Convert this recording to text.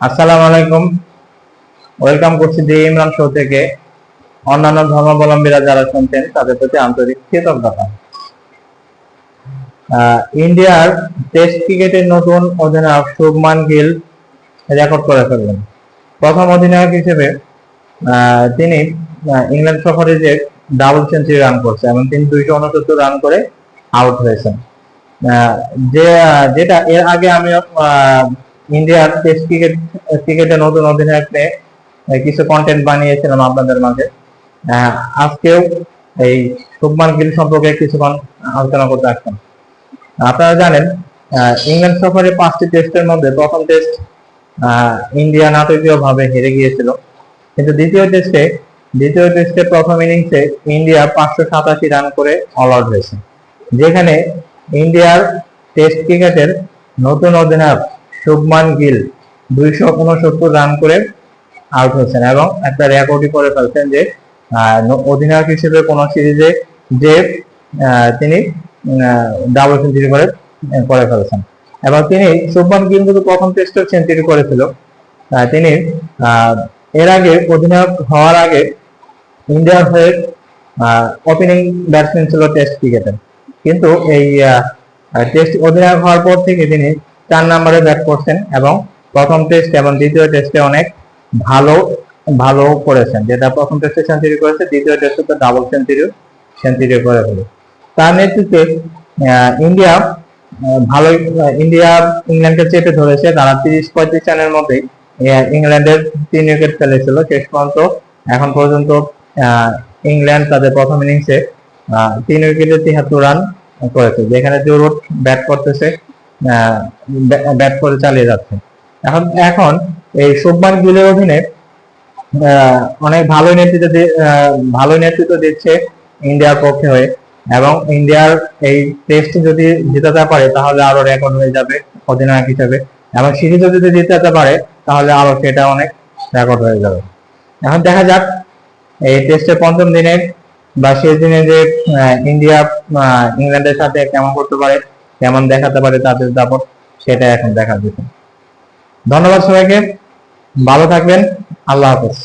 আসসালামু আলাইকুম। ওয়েলকাম করছি দি ইমরান শো থেকে। অন্যান্য ধর্মাবলম্বীরা যারা শুনছেন তাদের প্রতি আন্তরিক কৃতজ্ঞতা। ইন্ডিয়ার টেস্ট ক্রিকেটের নতুন অধিনায়ক শুভমান গিল রেকর্ড করে ফেললেন। প্রথম অধিনায়ক হিসেবে তিনি ইংল্যান্ড সফরে যে ডাবল সেঞ্চুরি রান করছে এবং তিনি 269 রান করে আউট হয়েছেন। যেটা এর আগে আমি ইন্ডিয়ার টেস্ট ক্রিকেটের নতুন অধিনায়ক নিয়ে কিছু কন্টেন্ট বানিয়েছিলাম আপনাদের মাঝে। আজকেও এই শুভমান গিল সম্পর্কে কিছুক্ষণ আলোচনা করতে আসতাম। আপনারা জানেন ইংল্যান্ড সফরে 5টি টেস্টের মধ্যে প্রথম টেস্ট ইন্ডিয়া নাটকীয় ভাবে হেরে গিয়েছিল, কিন্তু দ্বিতীয় টেস্টে প্রথম ইনিংসে ইন্ডিয়া 587 রান করে অল আউট হয়েছে, যেখানে ইন্ডিয়ার টেস্ট ক্রিকেটের নতুন অধিনায়ক শুভমান গিল 269 রান করে আউট হয়েছেন এবং একটা রেকর্ডই করে ফেলছেন যে অধিনায়ক হিসেবে কোন সিরিজে যে তিনি ডাবল সেঞ্চুরি করে ফেলেছেন। এবং তিনি শুভমান গিল কিন্তু প্রথম টেস্টে সেঞ্চুরি করেছিল। তিনি এর আগে অধিনায়ক হওয়ার আগে ইন্ডিয়ার হয়ে ওপেনিং ব্যাটসম্যান ছিল টেস্ট ক্রিকেটে, কিন্তু এই টেস্ট অধিনায়ক হওয়ার পর থেকে তিনি 4 নম্বরে ব্যাট করছেন এবং প্রথম টেস্ট এবং দ্বিতীয় টেস্টে অনেক ভালো করেছেন। যেটা প্রথম টেস্টে সেঞ্চুরি করেছে, দ্বিতীয় টেস্টে তো ডাবল সেঞ্চুরি করে ফেলে। তার নেতৃত্বে ইন্ডিয়া ইংল্যান্ডকে চেপে ধরেছে। তারা 30-35 রানের মধ্যে ইংল্যান্ডের 3 উইকেট ফেলেছিল। শেষ পর্যন্ত এখন পর্যন্ত ইংল্যান্ড তাদের প্রথম ইনিংসে 3 উইকেটে 73 রান করেছে, যেখানে জো রুট ব্যাট করে চালিয়ে যাচ্ছে। এখন এই শুভমান গিলের অধীনে অনেক ভালো নেতৃত্ব দিচ্ছে ইন্ডিয়ার পক্ষে হয়ে, এবং ইন্ডিয়ার এই টেস্ট যদি জেতাতে পারে তাহলে আরো রেকর্ড হয়ে যাবে অধিনায়ক হিসেবে, এবং সিরিজও যদি জেতাতে পারে তাহলে আরো সেটা অনেক রেকর্ড হয়ে যাবে। এখন দেখা যাক এই টেস্টের পঞ্চম দিনে বা শেষ দিনে যে ইন্ডিয়া ইংল্যান্ডের সাথে কেমন করতে পারে, কেমন দেখাতে পারে তাদের দাপট, সেটা এখন দেখার বিষয়। ধন্যবাদ সবাইকে, ভালো থাকবেন, আল্লাহ হাফেজ।